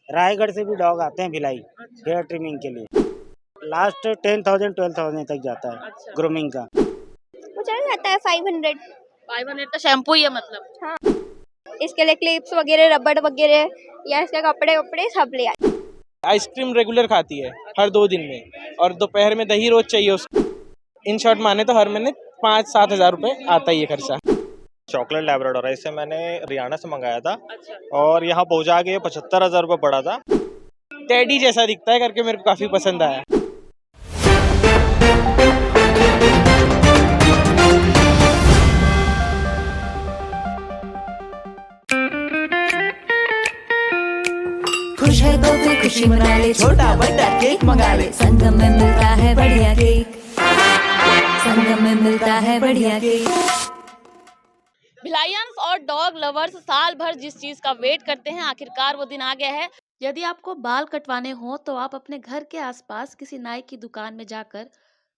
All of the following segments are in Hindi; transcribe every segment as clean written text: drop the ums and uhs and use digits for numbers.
रायगढ़ से भी डॉग आते हैं भिलाई हेयर ट्रिमिंग के लिए। लास्ट 10,000 12,000 तक जाता है ग्रूमिंग का। वो चल जाता है 500। 500 का शैम्पू ही है मतलब। हाँ, इसके लिए क्लिप्स वगैरह, रबड़ वगैरह या इसके कपड़े वपड़े सब ले आए। आइसक्रीम रेगुलर खाती है हर 2 दिन में, और दोपहर में दही रोज चाहिए उसको। इन शॉर्ट माने तो हर महीने 5-7 हज़ार रुपये आता ही है खर्चा। चॉकलेट लैब्राडोर है, इसे मैंने हरियाणा से मंगाया था अच्छा। और यहाँ पहुँचा के 75,000 रुपये पड़ा था। टेडी जैसा दिखता है करके मेरे को काफ़ी पसंद आया। खुश है तो फिर खुशी मना ले, छोटा बड़ा केक मंगा ले, संगम में मिलता है बढ़िया केक, संगम में मिलता है बढ़िया केक। भिलाइयंस और डॉग लवर्स साल भर जिस चीज का वेट करते हैं, आखिरकार वो दिन आ गया है। यदि आपको बाल कटवाने हो तो आप अपने घर के आसपास किसी नाई की दुकान में जाकर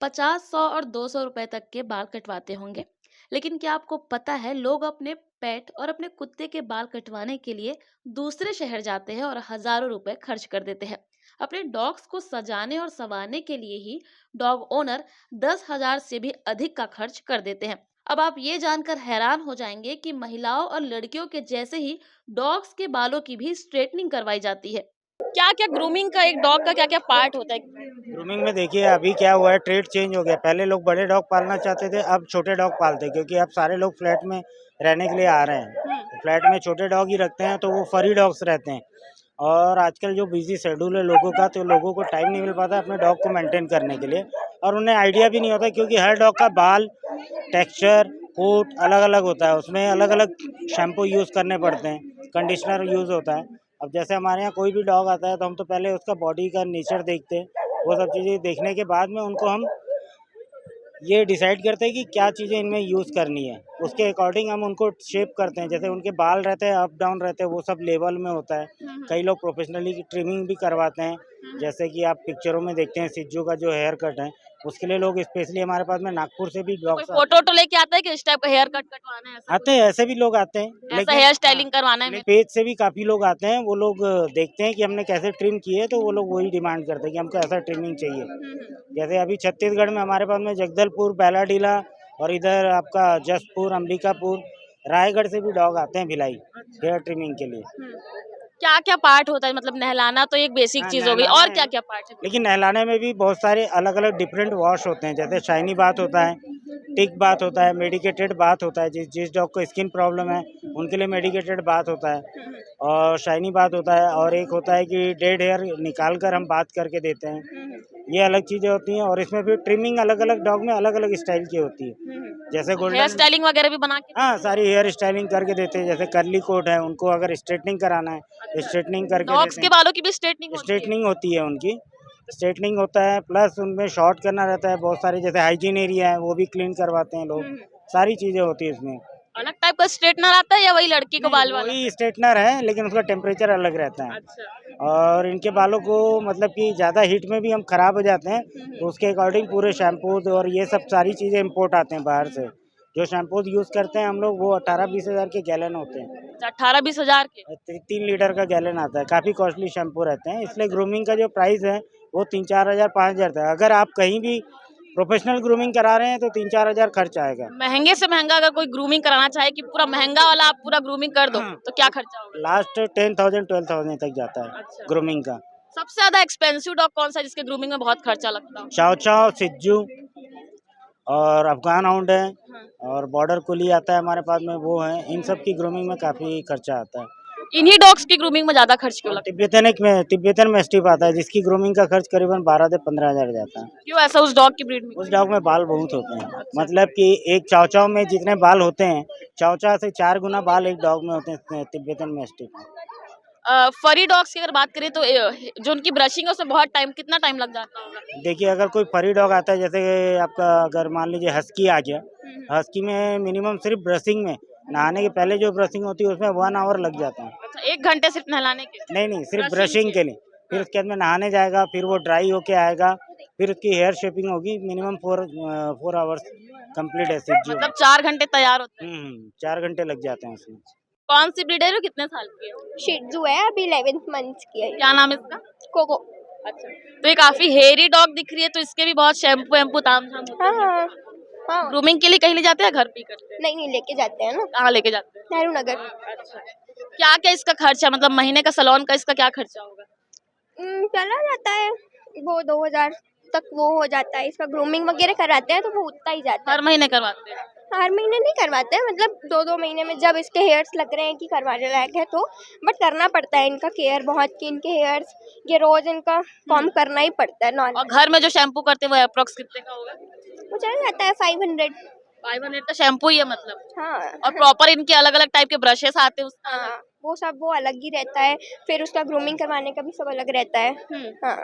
50, 100 और 200 रुपए तक के बाल कटवाते होंगे। लेकिन क्या आपको पता है, लोग अपने पेट और अपने कुत्ते के बाल कटवाने के लिए दूसरे शहर जाते हैं और हजारों रुपए खर्च कर देते हैं। अपने डॉग्स को सजाने और संवारने के लिए ही डॉग ओनर 10,000 से भी अधिक का खर्च कर देते हैं। अब आप ये जानकर हैरान हो जाएंगे कि महिलाओं और लड़कियों के जैसे ही डॉग्स के बालों की भी स्ट्रेटनिंग करवाई जाती है। क्या क्या ग्रूमिंग का, एक डॉग का क्या क्या पार्ट होता है? ग्रूमिंग में देखिए अभी क्या हुआ है, ट्रेड चेंज हो गया। पहले लोग बड़े डॉग पालना चाहते थे, अब छोटे डॉग पालते हैं, क्योंकि अब सारे लोग फ्लैट में रहने के लिए आ रहे हैं। फ्लैट में छोटे डॉग ही रखते हैं, तो वो फरी डॉग्स रहते हैं। और आजकल जो बिजी शेड्यूल है लोगों का, तो लोगों को टाइम नहीं मिल पाता अपने डॉग को मेंटेन करने के लिए, और उन्हें आइडिया भी नहीं होता, क्योंकि हर डॉग का बाल टेक्सचर कोट अलग अलग होता है, उसमें अलग अलग शैम्पू यूज़ करने पड़ते हैं, कंडीशनर यूज़ होता है। अब जैसे हमारे यहाँ कोई भी डॉग आता है तो हम तो पहले उसका बॉडी का नेचर देखते हैं, वो सब चीज़ें देखने के बाद में उनको हम ये डिसाइड करते हैं कि क्या चीज़ें इनमें यूज़ करनी है, उसके अकॉर्डिंग हम उनको शेप करते हैं। जैसे उनके बाल रहते हैं अप डाउन रहते हैं, वो सब लेवल में होता है। कई लोग प्रोफेशनली ट्रिमिंग भी करवाते हैं, जैसे कि आप पिक्चरों में देखते हैं सिज्जू का जो हेयर कट है, उसके लिए लोग स्पेशली हमारे पास में नागपुर से भी कोई डॉग्स फोटो तो लेके आता है कि इस टाइप का हेयर कट कटवाना है, ऐसा आते हैं, ऐसे भी लोग आते हैं। ऐसा हेयर स्टाइलिंग करवाना है? पेज से भी काफ़ी लोग आते हैं, वो लोग देखते हैं कि हमने कैसे ट्रिम किए, तो वो लोग वही डिमांड करते हैं कि हमको ऐसा ट्रिमिंग चाहिए। जैसे अभी छत्तीसगढ़ में हमारे पास में जगदलपुर, बैलाडीला और इधर आपका जसपुर, अंबिकापुर, रायगढ़ से भी डॉग आते हैं भिलाई हेयर ट्रिमिंग के लिए। क्या क्या पार्ट होता है? मतलब नहलाना तो एक बेसिक हाँ, चीज हो गई, नहलाना और है। क्या क्या पार्ट है? लेकिन नहलाने में भी बहुत सारे अलग अलग डिफरेंट वॉश होते हैं, जैसे शाइनी बाथ होता है, टिक बाथ होता है, मेडिकेटेड बाथ होता है। जिस डॉग को स्किन प्रॉब्लम है उनके लिए मेडिकेटेड बाथ होता है, और शाइनी बाथ होता है, और एक होता है कि डेड हेयर निकाल कर हम बात करके देते हैं। ये अलग चीज़ें होती हैं, और इसमें फिर ट्रिमिंग अलग अलग डॉग में अलग अलग स्टाइल की होती है। जैसे हेयर गोल्डन, स्टाइलिंग वगैरह भी बना के? हाँ, सारी हेयर स्टाइलिंग करके देते हैं। जैसे कर्ली कोट है, उनको अगर स्ट्रेटनिंग कराना है स्ट्रेटनिंग करके डॉग्स देते के हैं। बालों की भी स्ट्रेटनिंग होती है? स्ट्रेटनिंग होती है उनकी, स्ट्रेटनिंग होता है, प्लस उनमें शॉर्ट करना रहता है बहुत सारे। जैसे हाइजीन एरिया है वो भी क्लीन करवाते हैं लोग, सारी चीज़ें होती है इसमें। अलग टाइप का स्ट्रेटनर आता है या वही लड़की को बाल वाला? वही स्ट्रेटनर है, लेकिन उसका टेम्परेचर अलग रहता है। अच्छा। और इनके बालों को मतलब कि ज़्यादा हीट में भी हम खराब हो जाते हैं, तो उसके अकॉर्डिंग पूरे शैम्पूज और ये सब सारी चीज़ें इम्पोर्ट आते हैं बाहर से। जो शैम्पूज यूज़ करते हैं हम लोग, वो 18-20 हज़ार के गैलन होते हैं। 18-20 हजार के? 3 लीटर का गैलन आता है, काफ़ी कॉस्टली शैम्पू रहते हैं। इसलिए ग्रूमिंग का जो प्राइस है वो 3-4 हज़ार 5 हज़ार तक। अगर आप कहीं भी प्रोफेशनल ग्रूमिंग करा रहे हैं तो 3-4 हज़ार खर्च आएगा। महंगे से महंगा अगर कोई ग्रूमिंग कराना चाहे कि पूरा महंगा वाला आप पूरा ग्रूमिंग कर दो, तो क्या खर्चा होगा? लास्ट 10,000 12,000 तक जाता है अच्छा। ग्रूमिंग का। सबसे ज्यादा एक्सपेंसिव डॉग कौन सा है जिसके ग्रूमिंग में बहुत खर्चा लगता हो? चाव चाव, सिज्जू और अफगान हाउंड है, हाँ। और बॉर्डर कोली आता है हमारे पास में, वो है। इन सब की ग्रूमिंग में काफ़ी खर्चा आता है। इन्हीं डॉग्स की ग्रूमिंग में ज्यादा खर्च क्यों लगता तिब्बतन मैस्टिफ आता है, जिसकी ग्रूमिंग का खर्च करीबन 12 से 15 हज़ार जाता है। है? क्यों ऐसा उस डॉग की ब्रीड में? उस डॉग में बाल बहुत होते हैं, मतलब कि एक चाव चाव में जितने बाल होते हैं, चाव चाव से 4 गुना बाल एक डॉग में होते हैं तिब्बतन मैस्टिफ में। फरी डॉग्स की अगर बात करें तो जो उनकी ब्रशिंग है उसमें बहुत टाइम, कितना टाइम लग जाता होगा? देखिए, अगर कोई फरी डॉग आता है, जैसे आपका अगर मान लीजिए हस्की आ गया, हस्की में मिनिमम सिर्फ ब्रशिंग में, नहाने के पहले जो ब्रशिंग होती है उसमें 1 आवर लग जाता है। अच्छा, 1 घंटे सिर्फ नहलाने के? नहीं, सिर्फ Brushing ब्रशिंग के? के लिए। फिर उसके बाद में नहाने जाएगा, फिर वो ड्राई होके आएगा, फिर उसकी हेयर शेपिंग होगी। मिनिमम 4 आवर्स कंप्लीट है सिज्जू। मतलब 4 घंटे तैयार होते हैं? 4 घंटे लग जाते हैं उसमें। कौन सी ब्रीड है और कितने साल की है? शिट्जू है, अभी 11th मंथ की है। क्या नाम है इसका? कोको। अच्छा, तो ये काफी हेयरी डॉग दिख रही है, तो इसके भी बहुत शैम्पू वैम्पू तामझाम होते हाँ हैं। हाँ हाँ। ग्रूमिंग के लिए कहीं ले जाते हैं, घर पे ही करते हैं? नहीं नहीं, लेके जाते हैं ना, कहाँ लेके जाते हैं? नेहरू नगर। अच्छा, क्या क्या इसका खर्चा, मतलब महीने का सैलून का इसका क्या खर्चा होगा? चला जाता है वो 2000 तक वो हो जाता है। इसका ग्रूमिंग वगैरह कराते हैं तो वो उतना ही जाता है। हर महीने करवाते हैं? हर महीने नहीं करवाते हैं, मतलब 2-2 महीने में जब इसके हेयर्स लग रहे हैं कि करवाने लायक है तो। बट करना पड़ता है इनका केयर बहुत, कि इनके हेयर्स ये रोज इनका कॉम्ब करना ही पड़ता है और नॉर्मल। घर में जो शैम्पू करते हैं वो अप्रोक्स कितने का होगा? वो चल जाता है 500। 500 का शैम्पू ही है मतलब? हाँ और प्रॉपर इनके अलग अलग टाइप के ब्रशेस आते हैं उसका? हाँ, वो सब वो अलग ही रहता है। फिर उसका ग्रूमिंग करवाने का भी सब अलग रहता है। हाँ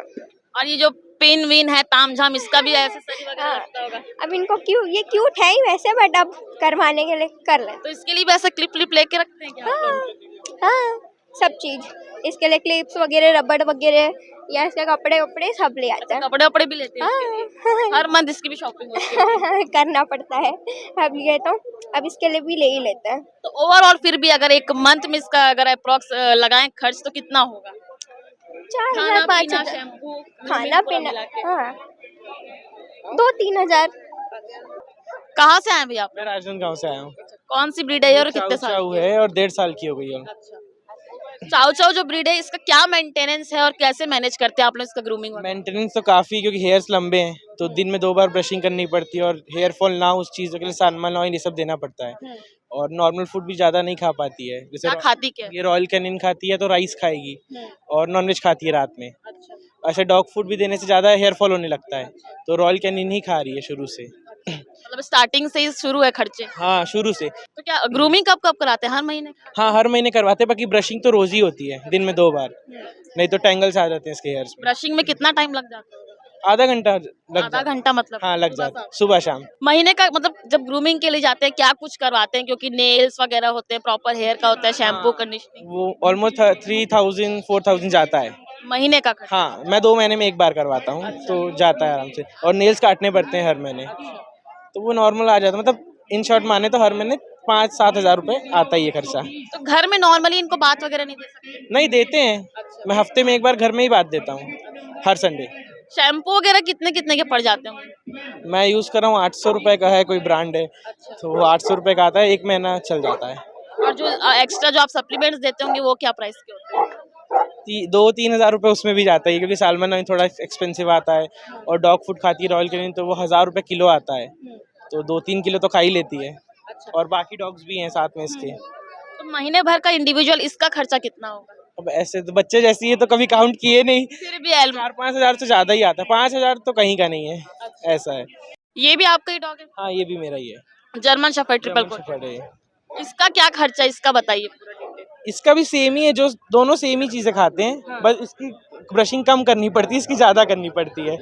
और ये जो पिन विन है तामझाम, इसका भी एक्सेसरी वगैरह हाँ। लगता होगा? अब इनको ये क्यूट है ही वैसे, बट अब करवाने के लिए कर लेते तो इसके लिए भी ऐसे क्लिप क्लिप लेके रखते हैं क्या आप लोग? हैं। हाँ सब चीज इसके लिए, क्लिप्स वगैरह, रबड़ वगैरह, या इसके कपड़े वपड़े सब ले आते हैं। कपड़े वपड़े भी लेते हैं इसके लिए? हाँ हर मंथ इसकी भी शॉपिंग होती है? करना पड़ता है। अब ये तो अब इसके लिए भी ले ही लेते हैं। तो ओवरऑल फिर भी अगर एक मंथ में इसका अगर अप्रोक्स लगाएं खर्च तो कितना होगा? 4000 खाना 5000 पीना शैम्पू खाना पीना, हाँ 2-3 हजार। कहाँ से आए भैया आप? मैं राजनांदगांव गाँव से आया हूँ। कौन सी ब्रीड है ये और कितने साल चाऊ की है? है और 1.5 साल की हो गई है। चाउ चाउ जो ब्रीड है इसका क्या मेंटेनेंस है और कैसे मैनेज करते हैं आप लोग इसका ग्रूमिंग? मेंटेनेंस तो काफ़ी, क्योंकि हेयर्स लंबे हैं तो दिन में 2 बार ब्रशिंग करनी पड़ती है, और हेयर फॉल ना हो उस चीज़ों के लिए सानमन ऑयल ये सब देना पड़ता है। और नॉर्मल फूड भी ज़्यादा नहीं खा पाती है, क्या जैसे खाती क्या है? ये रॉयल कैनिन खाती है तो राइस खाएगी, और नॉनवेज खाती है रात में। अच्छा, ऐसे डॉग फूड भी देने से ज़्यादा हेयर फॉल होने लगता है, तो रॉयल कैनिन ही खा रही है शुरू से। मतलब स्टार्टिंग से ही शुरू है खर्चे? हाँ शुरू से। तो क्या ग्रूमिंग कब कब कराते हैं, हर महीने? हाँ हर महीने करवाते हैं, बाकी ब्रशिंग तो रोज़ ही होती है, दिन में 2 बार, नहीं तो टैंगल्स आ जाते हैं इसके हेयर्स में। ब्रशिंग में कितना टाइम लग जाता है? आधा घंटा लग आधा जाता है। घंटा मतलब? हाँ लग जाता है, सुबह शाम। महीने का मतलब जब ग्रूमिंग के लिए जाते हैं क्या कुछ करवाते हैं, क्योंकि नेल्स वगैरह होते हैं, प्रॉपर हेयर का होता है, शैम्पू कंडीशनिंग? वो ऑलमोस्ट 3000-4000 जाता है। महीने का खर्चा? हाँ मैं 2 महीने में 1 बार करवाता हूँ तो जाता है आराम से, और नेल्स काटने पड़ते हैं हर महीने, तो वो नॉर्मल आ जाता है। मतलब इन शॉर्ट माने तो हर महीने 5-7 हज़ार रुपये आता ही है खर्चा। तो घर में नॉर्मली इनको बात वगैरह नहीं दे सकते? नहीं देते हैं, मैं हफ्ते में 1 बार घर में ही बात देता हूँ, हर संडे। शैम्पू वगैरह कितने कितने के पड़ जाते होंगे? मैं यूज़ कर रहा हूँ 800 रुपये का है, कोई ब्रांड है तो वो 800 रुपये का आता है, 1 महीना चल जाता है। और जो एक्स्ट्रा जो आप सप्लीमेंट्स देते होंगे वो क्या प्राइस के होते हैं? 2-3 हज़ार रुपये उसमें भी जाता है, क्योंकि सालमन ऑयल थोड़ा एक्सपेंसिव आता है, और डॉग फूड खाती है रॉयल कैनिन तो वो 1000 रुपये किलो आता है, तो 2-3 किलो तो खा ही लेती है। और बाकी डॉग्स भी हैं साथ में इसके। तो महीने भर का इंडिविजुअल इसका खर्चा कितना होगा? अब ऐसे तो बच्चे जैसी है तो कभी काउंट किए नहीं, फिर भी एल्म 4-5 हज़ार तो ज़्यादा ही आता है, 5 हज़ार तो कहीं का नहीं है, ऐसा है। ये भी आपका ही डॉग है? हाँ ये भी मेरा ही है, German shepherd triple German coat. Shepherd है। इसका क्या खर्चा है, इसका बताइए पूरा डिटेल। इसका भी सेम ही है, जो दोनों सेम ही चीज़ें खाते हैं, बस इसकी ब्रशिंग कम करनी पड़ती है, इसकी ज़्यादा करनी पड़ती है।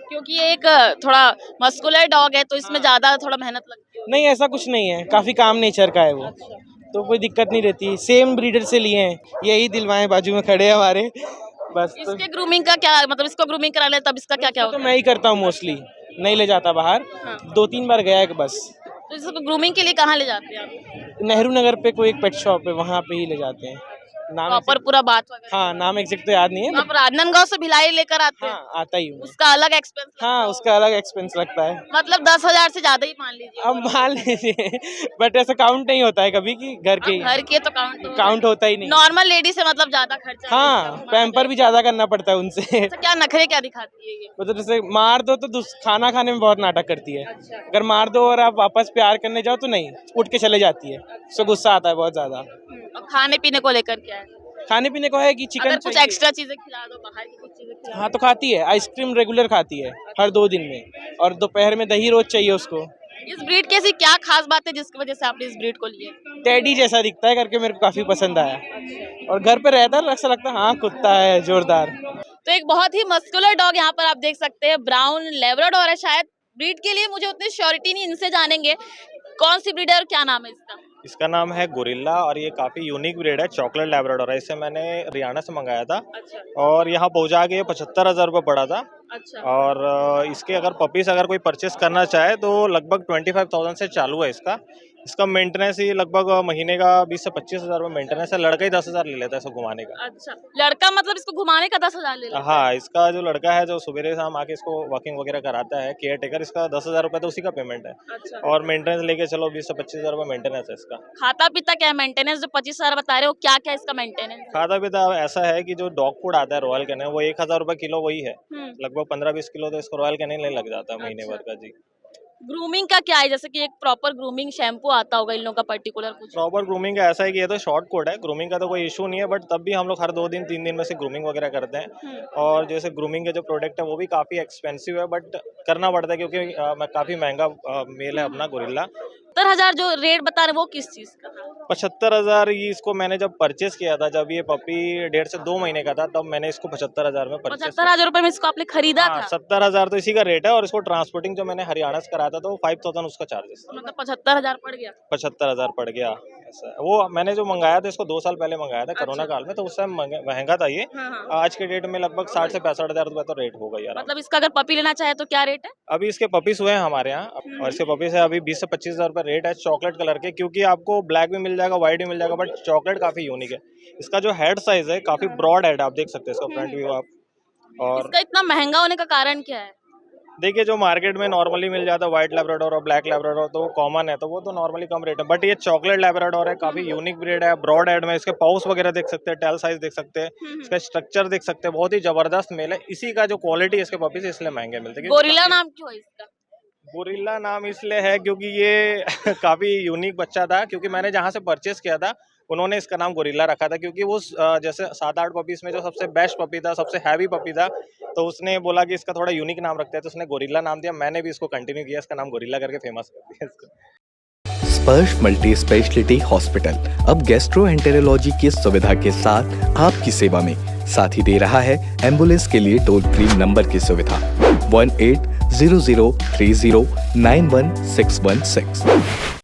क्योंकि ये एक थोड़ा मस्कुलर डॉग है तो इसमें ज्यादा थोड़ा मेहनत लगती है। नहीं ऐसा कुछ नहीं है, काफ़ी काम नेचर का है वो, तो कोई दिक्कत नहीं रहती। सेम ब्रीडर से लिए हैं, यही दिलवाएं बाजू में खड़े हैं हमारे, बस। तो इसके ग्रूमिंग का क्या मतलब, इसको ग्रूमिंग कराने तब इसका क्या क्या तो होता है? मैं ही करता हूँ मोस्टली, नहीं ले जाता बाहर, 2-3 बार गया है बस। तो इसको ग्रूमिंग के लिए कहाँ ले जाते हैं आप? नेहरू नगर पे कोई एक पेट शॉप है, वहाँ पे ही ले जाते हैं। नाम प्रॉपर पूरा बात वगैरह? हाँ नाम एग्जैक्ट तो याद नहीं है, आप राजनांदगांव से भिलाई लेकर आते हैं? हाँ आता ही हूँ। उसका अलग एक्सपेंस? हाँ उसका अलग एक्सपेंस लगता है। मतलब 10,000 से ज्यादा ही मान लीजिए। अब मान लीजिए, बट ऐसा काउंट नहीं होता है कभी कि घर के घर के तो काउंट होता ही नहीं। नॉर्मल लेडी से मतलब ज्यादा खर्चा? हाँ पैम्पर भी ज्यादा करना पड़ता है उनसे। अच्छा, क्या नखरे क्या दिखाती है ये? मतलब जैसे मार दो तो खाना खाने में बहुत नाटक करती है, अगर मार दो और आप वापस प्यार करने जाओ तो नहीं, उठ के चले जाती है, उसको गुस्सा आता है बहुत ज्यादा। और खाने पीने को लेकर क्या है? खाने पीने को है कि चिकन अगर कुछ चाहिए। एक्स्ट्रा चीजें खिला दो, बाहर की कुछ चीजें खिला हाँ तो खाती है, आइसक्रीम रेगुलर खाती है हर 2 दिन में, और दोपहर में दही रोज चाहिए उसको। दो। इस ब्रीड की ऐसी क्या खास बात है जिसकी वजह से आपने इस ब्रीड को लिए? टेडी जैसा दिखता है करके मेरे को काफी पसंद आया, और घर पे रहता है ऐसा लगता है हाँ कुत्ता है जोरदार। तो एक बहुत ही मस्कुलर डॉग यहाँ पर आप देख सकते हैं, ब्राउन लैब्राडोर है। शायद ब्रीड के लिए मुझे उतनी श्योरिटी नहीं, इनसे जानेंगे कौन सी ब्रीड है और क्या नाम है इसका। इसका नाम है गोरिल्ला और ये काफ़ी यूनिक ब्रीड है, चॉकलेट लैब्राडोर है। इसे मैंने हरियाणा से मंगाया था अच्छा और यहाँ पहुँचा के 75,000 रुपये पड़ा था। अच्छा। और इसके अगर पपीज़ अगर कोई परचेस करना चाहे तो लगभग 25,000 से चालू है इसका। इसका मेंटेनेंस ही लगभग महीने का 20 से 25 हज़ार रुपये मेंटेनेंस है। लड़का ही 10,000 ले लेता है इसको घुमाने का। अच्छा, लड़का मतलब इसको घुमाने का 10,000 ले लेता है? हाँ, इसका जो लड़का है जो सुबह शाम आके इसको वॉकिंग वगैरह कराता है, केयर टेकर, इसका 10,000 रुपये तो उसी का पेमेंट है। अच्छा, और मेंटेनेंस लेके चलो 20 से 25 हज़ार रुपये मेंटेनेंस है इसका। खाता पीता क्या है? मेंटेनेंस जो 25,000 बता रहे हो, क्या क्या इसका मेंटेनेंस? खाता पीता ऐसा है कि जो डॉग फूड आता है रॉयल कैनिन वो 1,000 रुपये किलो वही है। लगभग 15-20 किलो तो इसको रॉयल कैनिन लग जाता है महीने भर का जी। ग्रूमिंग का क्या है? जैसे कि एक प्रॉपर ग्रूमिंग शैम्पू आता होगा इन लोगों का पर्टिकुलर कुछ? प्रॉपर ग्रूमिंग का ऐसा है कि ये तो शॉर्ट कोड है, ग्रूमिंग का तो कोई इशू नहीं है, बट तब भी हम लोग हर 2 दिन 3 दिन में से ग्रूमिंग वगैरह करते हैं। और जैसे ग्रूमिंग के जो प्रोडक्ट है वो भी काफ़ी एक्सपेंसिव है, बट करना पड़ता है क्योंकि काफ़ी महंगा मेल है अपना गोरिल्ला। 70,000 जो रेट बता रहे हैं वो किस चीज का था? 75,000 ये इसको मैंने जब परचेस किया था, जब ये पपी 1.5 से 2 महीने का था, तब मैंने इसको 75,000 में परचेस 75,000 रुपए में इसको आपने खरीदा था? 70,000 तो इसी का रेट है, और इसको ट्रांसपोर्टिंग जो मैंने हरियाणा से कराया था तो 5,000 उसका चार्जेस तो मतलब 75,000 पड़ गया। 75,000 पड़ गया। ऐसा है। वो मैंने जो मंगाया था इसको 2 साल पहले मंगाया था कोरोना काल में, तो उस टाइम महंगा था ये। आज के डेट में लगभग 60 से 65,000 रुपए तो रेट होगा यार। मतलब इसका अगर पपी लेना चाहे तो क्या रेट है? अभी इसके पपीज हुए हैं हमारे यहाँ, और इसके पपीज है अभी 20 से 25,000 रुपए रेट है चॉकलेट कलर के, क्योंकि आपको ब्लैक भी मिल जाएगा, व्हाइट भी मिल जाएगा, बट चॉकलेट काफी यूनिक है। इसका जो हेड साइज है काफी ब्रॉड हेड, आप देख सकते हैं इसका फ्रंट व्यू आप। और इसका इतना महंगा होने का कारण क्या है? देखिए जो मार्केट में नॉर्मली मिल जाता है व्हाइट लैब्राडोर और ब्लैक लैब्राडोर तो वो कॉमन है, तो वो तो नॉर्मली कम रेट है, बट ये चॉकलेट लैब्राडोर है, काफी यूनिक ब्रीड है, ब्रॉड हेड में। इसके पाउस वगैरह देख सकते हैं, टेल साइज देख सकते हैं, इसका स्ट्रक्चर देख सकते हैं, बहुत ही जबरदस्त मेल है। इसी का जो क्वालिटी है इसके पपीज इसलिए महंगे मिलते हैं। गोरिल्ला नाम क्यों है इसका? गोरिल्ला नाम इसलिए है क्योंकि ये काफी यूनिक बच्चा था, क्योंकि मैंने जहाँ से परचेस किया था उन्होंने इसका नाम गोरिल्ला रखा था, क्योंकि वो जैसे 7-8 पपीज में जो सबसे बेस्ट पपी था, सबसे हैवी पपी था, तो उसने बोला कि इसका थोड़ा यूनिक नाम रखते हैं, तो उसने गोरिल्ला नाम दिया। मैंने भी इसको कंटिन्यू किया, इसका नाम गोरिल्ला करके फेमस कर दिया इसको। स्पर्श मल्टी स्पेशलिटी हॉस्पिटल अब गैस्ट्रोएंटेरोलॉजी की सुविधा के साथ आपकी सेवा में, साथ ही दे रहा है एम्बुलेंस के लिए टोल फ्री नंबर की सुविधा 1800 30 91616।